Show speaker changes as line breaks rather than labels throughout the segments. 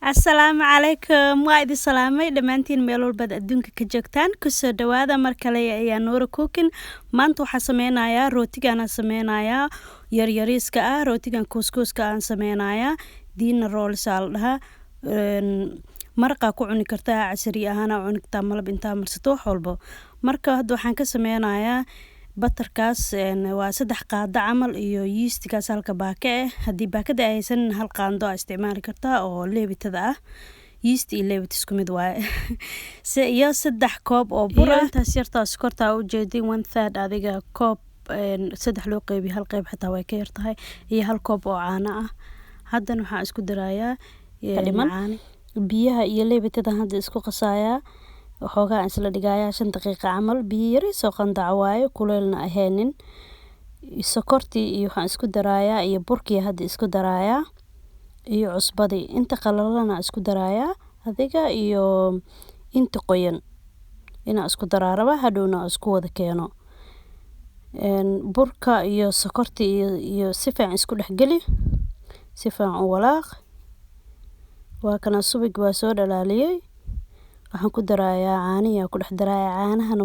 Asalaamu calaykum waa idin salaamay dhammaantiin meel walbaad adduunka ka joogtaan kusoo dhawaada mar kale ayaa Noora Cooking maanta waxaan sameynayaa rootigaan sameynayaa yaryariiska ah rootigan couscouska aan sameynayaa diina rolls la dhahaa maraqa ku cuni kartaa casri ahaan cuni kartaa malab inta marsato wax walbo marka hadda waxaan ka sameynayaa batarkaas waa 3 qaado camal iyo yeastigaas halka baaka hadii baakada aysan hal qaando isticmaali kartaa oo leebitada ah yeast iyo leebit isku mid waaye iyo 3 koob oo bur ah intaas yartaa sokorta u jeedin 1/3 adiga koob 3 loo qaybiyo hal qayb xitaa way ka yartahay iyo hal koob oo caano ah haddana waxaan isku darayaa caano biyaha iyo leebitada hadda isku qasayaa waxoogaa isla dhigayaa 5 daqiiqo camal biyo yar soo qandac waayo kuleelna aheenin sokortii iyo waxaan isku darayaa iyo burkii hadda isku darayaa iyo cusbadii inta qalalana isku darayaa adiga iyo inta qoyan ina isku daraaraba hadhowna isku wada keeno burka iyo sokortii iyo si fiican isku dhaxgali si fiican u walaaq waa kana subig waa soo dhalaaliyay waxaan ku darayaa caaniya ku dhex darayaa caanahan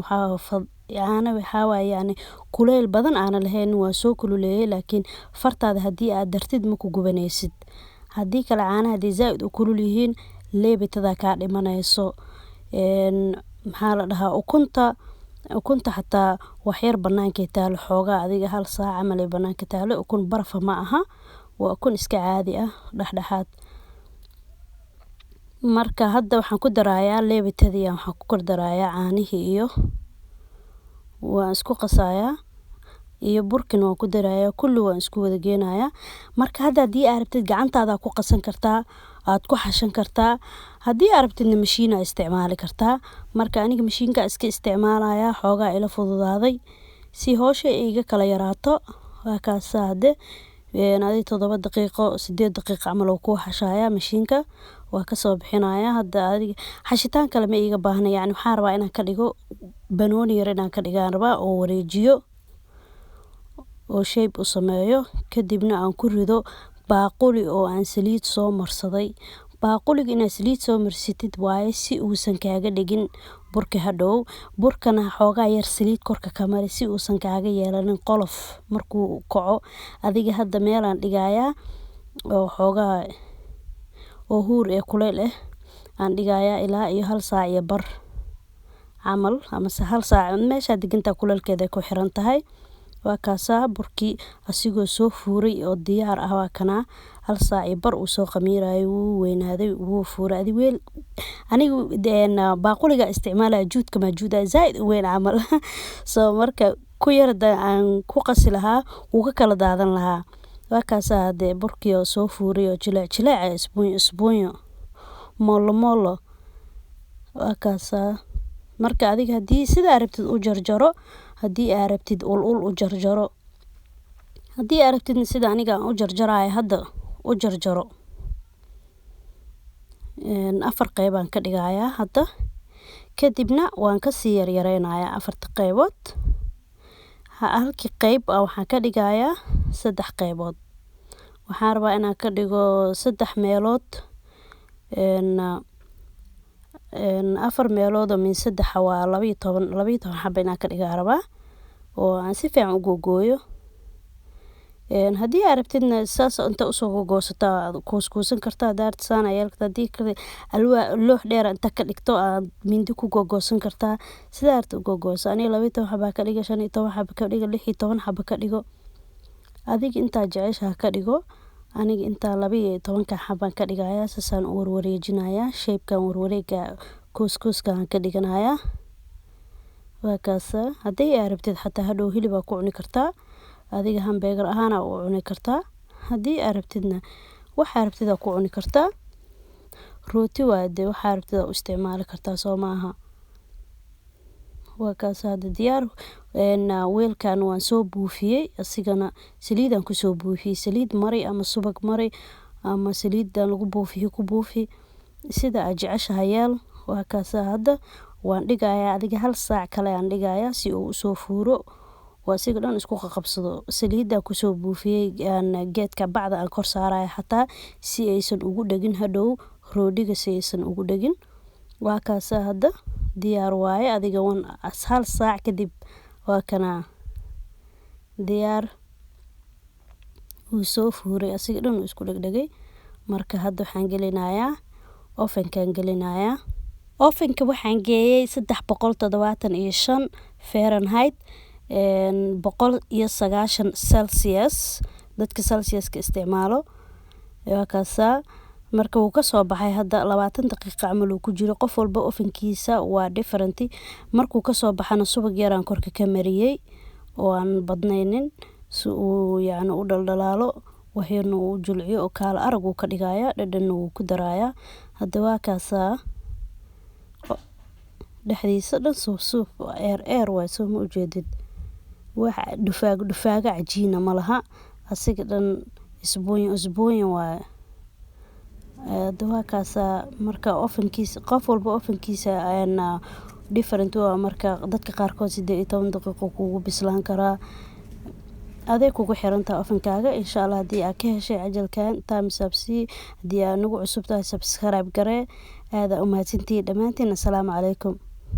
waxa waaye yani kuleel badan aan lahayn waa soo kululeeyay laakiin fartaada hadii aad dartid ma ku gubanaysid hadii kale caanaha hadii zaid u kulul yihiin leebitada ka dhimanayso maxaa la dhahaa ukunta xataa wax yar banaanka taalo xoogaa adiga hal saac camal ay banaanka taalo ukun baraf ma aha waa ukun iska caadi ah dhaxdhaxaad marka hadda waxaan ku darayaa leebitadii waxaan ku kor darayaa caanihi iyo waan isku qasayaa iyo burkina waan ku darayaa kulli waan isku wada geenayaa marka hadda hadii aad rabtid gacantaada ku qasan kartaa aad ku xashan kartaa hadii aad rabtid mashiin isticmaali kartaa marka aniga mashiinka iska isticmaalaya xoogaa ila fududaaday si hawsha iga kala yaraato waa ka saade adi 7 daqiiqo 8 daqiiqo camal oo ku xashaya mashiinka waa ka soo bixinaya hadda adiga xashitaan kale ma iga baahna yani waxaan rabaa inaan ka dhigo banooni yar inaan ka dhigaan rabaa oo wareejiyo oo shape u sameeyo kadibna aan ku rido baaquli oo aan saliid soo marsaday baaquliga inaad saliid soo marsatid waaye si uusan kaaga dhigin burka hadhow burkana xoogaa yar saliid korka ka mari si uusan kaaga yeelanin qolof markuu kaco adiga hadda meel aan dhigayaa oo xoogaa oo huur ee kuleel aan dhigayaa ilaa iyo 1 saac iyo bar camal ama 1 saac meesha diganta kuleelkeeda ku xiran tahay waa kaasa burkii asigoo soo fuuray oo diyaar ah waa kana 1 saac iyo bar uu soo qamiirayo wuu weynaaday wuu fuuray weel aniga baaquliga isticmaalaya juudka ma juuda zaid weyn camal soo marka ku yarda aan ku qasi lahaa uu ka kala daadan lahaa waa kaasa hade burkii oo soo fuuray oo jileec isbuunyo molo waa kaasa marka adiga hadii sida rabtid u jarjaro hadii aad rabtid ul u jarjaro hadii aad rabtid sida aniga u jarjaraay hadda u jarjaro 4 qayb aan ka dhigayaa hadda kadibna waan ka sii yaryareynayaa 4 qaybood halkii qayb waxaan ka dhigayaa 3 qaybood waxaan rabaa inaan ka dhigo 3 meelood 4 meelood oo min 3 waa 12 xabba inaan ka dhigaa rabaa oo aan si fiican u googooyo hadii aad rabtidna saas inta usoo googoosato kuuskuusan kartaa daartsaan ayaa hadii kale loox dheer inta ka dhigto aad mindi ku googoosan kartaa sidaa aad u googooso aniga 12 xabba ka dhiga 15 xabba ka dhiga 16 xabba ka dhigo adiga inta jeceshahay ka dhigo aniga inta 12 xabba ka dhigayaa sasaan u warwareejinayaa shape-kan warwareega couscouska aan ka dhiganayaa waa kaasa hadii aad rabtid xataa hadhow hilib ku cuni kartaa adiga hamburger ahaan u cuni kartaa hadii aad rabtidna waxa rabtid ku cuni kartaa rooti waade waxa rabtid u isticmaali kartaa soo maaha waa kaasa hada diyaar weelkan waan soo buufiyay asigana saliidan ku soo buufiyay saliid mari ama subag mari ama saliidan lagu buufiyo ku buufi sida aad jeceshahay yeel waa kaasa hadda waan dhigayaa adiga 1 saac kale aan dhigayaa si uu soo fuuro waa si dhan isku qabsado saliida ku soo buufiyay geedka bacda aan kor saarayo xataa si aysan ugu dhagin hadhow roodhiga si aysan ugu dhagin. waa kaasa hadda diyaar waaye adiga hal saac kadib waa kana diyaar wuu soo fuuray asiga dhan isku dhagdhagay. marka hadda waxaan gelinayaa ovenkan gelinayaa. ovenka waxaan geeyay 375 Fahrenheit 190 Celsius dadka Celsius ka isticmaalo. waa kaasa marka uu ka soo baxay hadda 20 daqiiqo camal uu ku jiro. qof walba ovenkiisa waa different. markuu ka soo baxana subag yar aan korka ka mariyay oo aan badnaynin si uu yacni u dhaldhalaalo waxyarna uu julciyo oo kala arag uu ka dhigaya dhadhan uu ku daraaya. hadda waa kaasa dhexdiisa dhan suuf eer waa soo ma ujeedid wax dhufaaga cajiina ma laha asiga dhan isbuuyin waa. hadda waa kaasa marka ovenkiisa qof walba ovenkiisa ayna different waa marka dadka qaarkood 18 daqiiqo kugu bislaan karaa aday kugu xirantaa ovenkaaga. insha Allah hadii aad ka heshay cajalkan thumbs up si hadii aad nagu cusub tahay subscribe garee. aad u mahadsantihiin dhamaantiin. assalaamu calaykum.